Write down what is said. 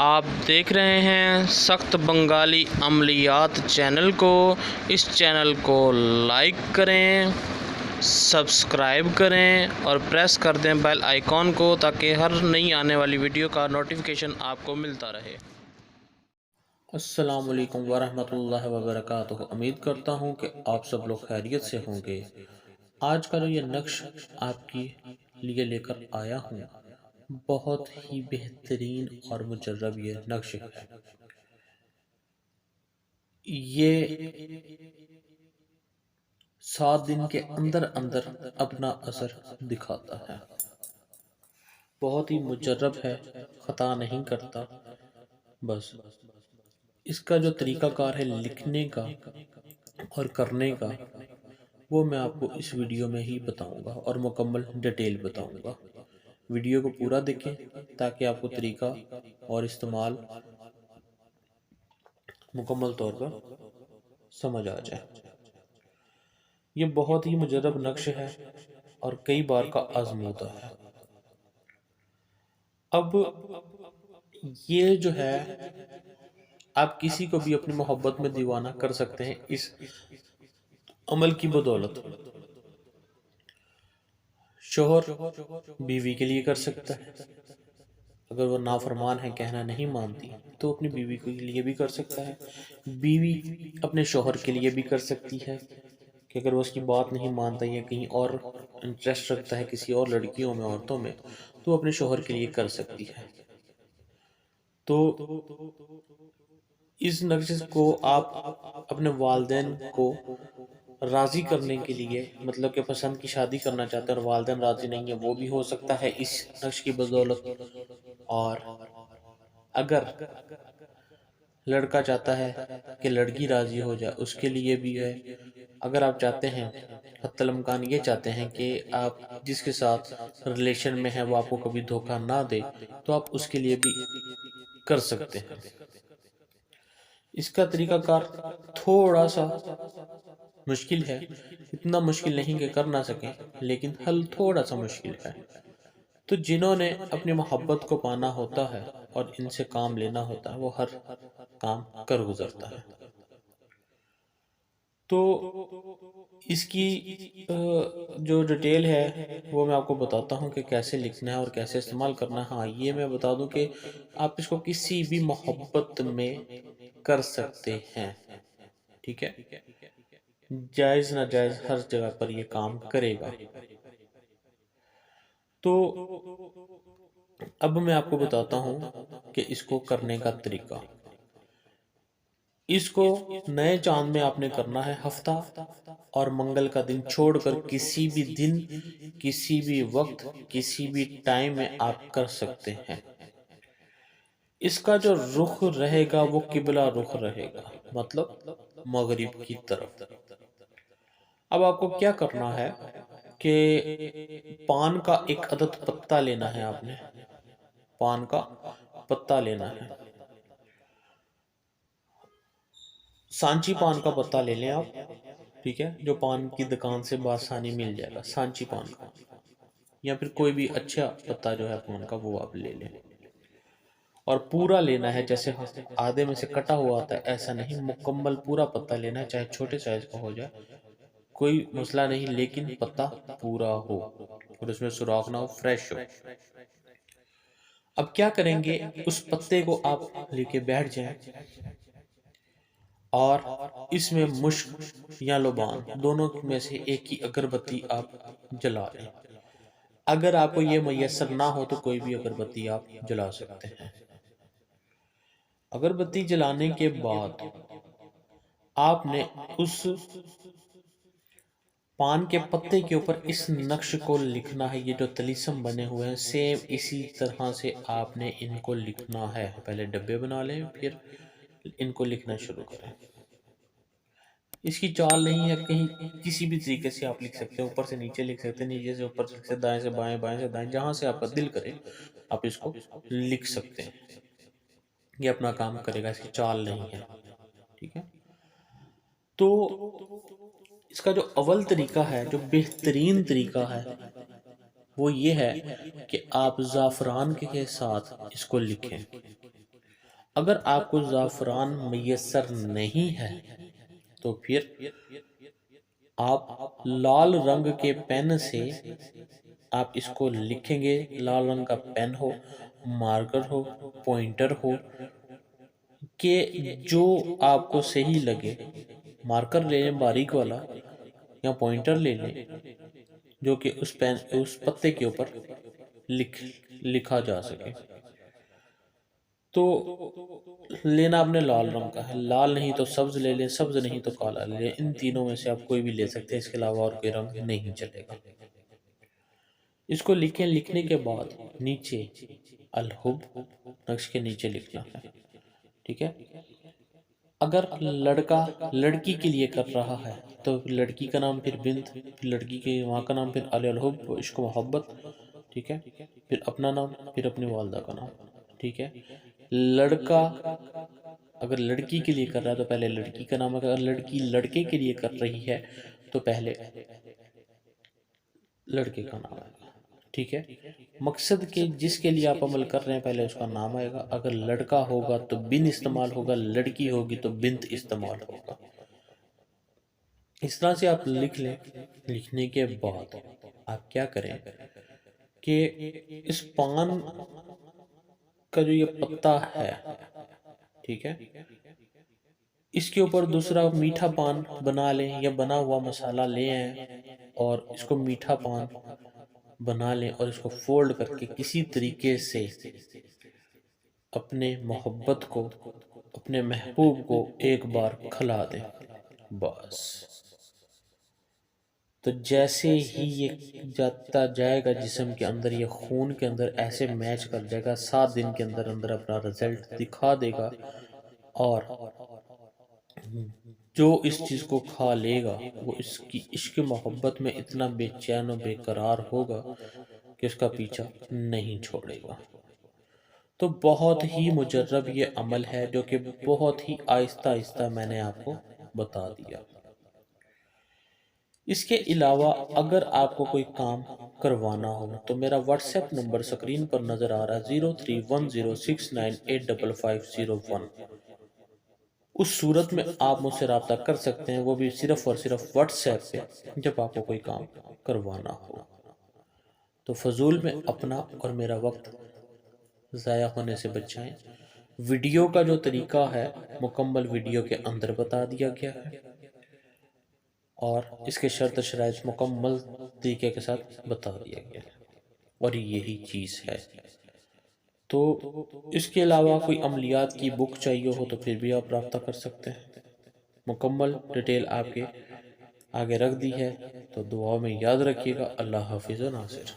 آپ دیکھ رہے ہیں سخت بنگالی عملیات چینل کو۔ اس چینل کو لائک کریں، سبسکرائب کریں اور پریس کر دیں بیل آئیکن کو تاکہ ہر نئی آنے والی ویڈیو کا نوٹیفیکیشن آپ کو ملتا رہے۔ السلام علیکم ورحمۃ اللہ وبرکاتہ۔ امید کرتا ہوں کہ آپ سب لوگ خیریت سے ہوں گے۔ آج کا جو یہ نقش آپ کے لیے لے کر آیا ہوں، بہت ہی بہترین اور مجرب یہ نقش ہے۔ یہ 7 دن کے اندر اندر اپنا اثر دکھاتا ہے۔ بہت ہی مجرب ہے، خطا نہیں کرتا۔ بس اس کا جو طریقہ کار ہے لکھنے کا اور کرنے کا، وہ میں آپ کو اس ویڈیو میں ہی بتاؤں گا اور مکمل ڈیٹیل بتاؤں گا۔ ویڈیو کو پورا دیکھیں تاکہ آپ کو طریقہ اور استعمال مکمل طور پر سمجھ آ جائے۔ یہ بہت ہی مجرب نقش ہے اور کئی بار کا آزمودہ ہے۔ اب یہ جو ہے، آپ کسی کو بھی اپنی محبت میں دیوانہ کر سکتے ہیں اس عمل کی بدولت۔ شوہر بیوی کے لیے کر سکتا ہے، اگر وہ نافرمان ہے، کہنا نہیں مانتی، تو اپنی بیوی کے لیے بھی کر سکتا ہے۔ بیوی اپنے شوہر کے لیے بھی کر سکتی ہے کہ اگر وہ اس کی بات نہیں مانتا یا کہیں اور انٹرسٹ رکھتا ہے کسی اور لڑکیوں میں، عورتوں میں، تو اپنے شوہر کے لیے کر سکتی ہے۔ تو اس نقش کو آپ اپنے والدین کو راضی کرنے کے لیے، مطلب کہ پسند کی شادی کرنا چاہتے ہیں اور والدین راضی نہیں ہیں، وہ بھی ہو سکتا ہے اس نقش کی بدولت۔ اور اگر لڑکا چاہتا ہے کہ لڑکی راضی ہو جائے، اس کے لیے بھی ہے۔ اگر آپ چاہتے ہیں، حتی الامکان یہ چاہتے ہیں کہ آپ جس کے ساتھ ریلیشن میں ہیں وہ آپ کو کبھی دھوکہ نہ دے، تو آپ اس کے لیے بھی کر سکتے ہیں۔ اس کا طریقہ کار تھوڑا سا مشکل ہے، اتنا مشکل نہیں کہ کر نہ سکیں، لیکن حل تھوڑا سا مشکل ہے۔ تو جنہوں نے اپنی محبت کو پانا ہوتا ہے اور ان سے کام لینا ہوتا ہے، وہ ہر کام کر گزرتا ہے۔ تو اس کی جو ڈیٹیل ہے وہ میں آپ کو بتاتا ہوں کہ کیسے لکھنا ہے اور کیسے استعمال کرنا ہے۔ ہاں، یہ میں بتا دوں کہ آپ اس کو کسی بھی محبت میں کر سکتے ہیں، ٹھیک ہے؟ جائز ناجائز ہر جگہ پر یہ کام کرے گا۔ تو اب میں آپ کو بتاتا ہوں کہ اس کو کرنے کا طریقہ۔ اس کو نئے چاند میں آپ نے کرنا ہے۔ ہفتہ اور منگل کا دن چھوڑ کر کسی بھی دن، کسی بھی وقت، کسی بھی ٹائم میں آپ کر سکتے ہیں۔ اس کا جو رخ رہے گا وہ قبلہ رخ رہے گا، مطلب مغرب کی طرف۔ اب آپ کو کیا کرنا ہے کہ پان کا ایک عدد پتہ لینا ہے، آپ نے پان کا پتہ لینا ہے۔ سانچی پان کا پتہ لے لیں آپ، ٹھیک ہے؟ جو پان کی دکان سے بآسانی مل جائے گا، سانچی پان کا، یا پھر کوئی بھی اچھا پتہ جو ہے پان کا، وہ آپ لے لیں۔ اور پورا لینا ہے، جیسے آدھے میں سے کٹا ہوا آتا ہے ایسا نہیں، مکمل پورا پتہ لینا ہے، چاہے چھوٹے سائز کا ہو جائے، کوئی مسئلہ نہیں، لیکن پتہ پورا ہو اور اس میں سوراخ نہ ہو، فریش ہو۔ اب کیا کریں گے، اس پتے کو آپ لے کے بیٹھ جائیں اور اس میں مشک یا لبان دونوں میں سے ایک ہی اگربتی آپ جلا لیں۔ اگر آپ کو یہ میسر نہ ہو تو کوئی بھی اگربتی آپ جلا سکتے ہیں۔ اگربتی جلانے کے بعد آپ نے اس پان کے پتے کے اوپر اس نقش کو لکھنا ہے۔ یہ جو طلیسم بنے ہوئے ہیں، سیم اسی طرح سے آپ نے ان کو لکھنا ہے۔ پہلے ڈبے بنا لیں، پھر ان کو لکھنا شروع کریں۔ اس کی چال نہیں ہے، کہیں کسی بھی طریقے سے آپ لکھ سکتے ہیں، اوپر سے نیچے لکھ سکتے ہیں، نیچے سے اوپر لکھ سکتے ہیں، دائیں سے بائیں، بائیں سے دائیں، جہاں سے آپ کا دل کرے آپ اس کو لکھ سکتے ہیں۔ یہ اپنا کام کرے گا، اس کی چال نہیں ہے، ٹھیک ہے؟ تو اس کا جو اول طریقہ ہے، جو بہترین طریقہ ہے، وہ یہ ہے کہ آپ زعفران کے ساتھ اس کو لکھیں۔ اگر آپ کو زعفران میسر نہیں ہے تو پھر آپ لال رنگ کے پین سے آپ اس کو لکھیں گے. لال رنگ کا پین ہو، مارکر ہو، پوائنٹر ہو، کہ جو آپ کو صحیح لگے. مارکر لے لیں باریک والا یا پوائنٹر لے لیں جو کہ اس پتے کے اوپر لکھا جا سکے. تو لینا آپ نے لال رنگ کا ہے. لال نہیں تو سبز لے لیں، سبز نہیں تو کالا لے لیں. ان تینوں میں سے آپ کوئی بھی لے سکتے ہیں، اس کے علاوہ اور کوئی رنگ نہیں چلے گا. اس کو لکھیں. لکھنے کے بعد نیچے الحب نقش کے نیچے لکھنا ہے. ٹھیک ہے. اگر لڑکا لڑکی کے لیے کر رہا ہے تو لڑکی کا نام پھر بنت، پھر لڑکی کے ماں کا نام، پھر الحب عشق و محبت. ٹھیک ہے. پھر اپنا نام، پھر اپنی والدہ کا نام. ٹھیک ہے. لڑکا اگر لڑکی کے لیے کر رہا ہے تو پہلے لڑکی کا نام. اگر لڑکی لڑکے کے لیے کر رہی ہے تو پہلے لڑکے کا نام آئے گا. ٹھیک ہے. مقصد کہ جس کے لیے آپ عمل کر رہے ہیں پہلے اس کا نام آئے گا. اگر لڑکا ہوگا تو بن استعمال ہوگا، لڑکی ہوگی تو بنت استعمال ہوگا. اس طرح سے آپ لکھ لیں. لکھنے کے بعد آپ کیا کریں کہ اس پان کا جو یہ پتا ہے، ٹھیک ہے، اس کے اوپر دوسرا میٹھا پان بنا لیں یا بنا ہوا مسالہ لے آئیں اور اس کو میٹھا پان بنا لیں اور اس کو فولڈ کر کے کسی طریقے سے اپنے محبت کو، اپنے محبوب کو ایک بار کھلا دیں. بس. تو جیسے ہی یہ جاتا جائے گا جسم کے اندر، یہ خون کے اندر ایسے میچ کر جائے گا، 7 دن کے اندر اندر اپنا رزلٹ دکھا دے گا. اور جو اس چیز کو کھا لے گا وہ اس کی عشق محبت میں اتنا بے چین و بے قرار ہوگا کہ اس کا پیچھا نہیں چھوڑے گا. تو بہت ہی مجرب یہ عمل ہے جو کہ بہت ہی آہستہ آہستہ میں نے آپ کو بتا دیا. اس کے علاوہ اگر آپ کو کوئی کام کروانا ہو تو میرا واٹس ایپ نمبر سکرین پر نظر آ رہا ہے 031069855001. اس صورت میں آپ مجھ سے رابطہ کر سکتے ہیں، وہ بھی صرف اور صرف واٹس ایپ پہ، جب آپ کو کوئی کام کروانا ہو. تو فضول میں اپنا اور میرا وقت ضائع ہونے سے بچائیں. ویڈیو کا جو طریقہ ہے مکمل ویڈیو کے اندر بتا دیا گیا ہے اور اس کے شرط شرائط مکمل طریقے کے ساتھ بتا دیا گیا ہے، اور یہی چیز ہے. تو اس کے علاوہ کوئی عملیات کی بک چاہیے ہو تو پھر بھی آپ رابطہ کر سکتے ہیں. مکمل ڈیٹیل آپ کے آگے رکھ دی ہے. تو دعا میں یاد رکھیے گا. اللہ حافظ و ناصر.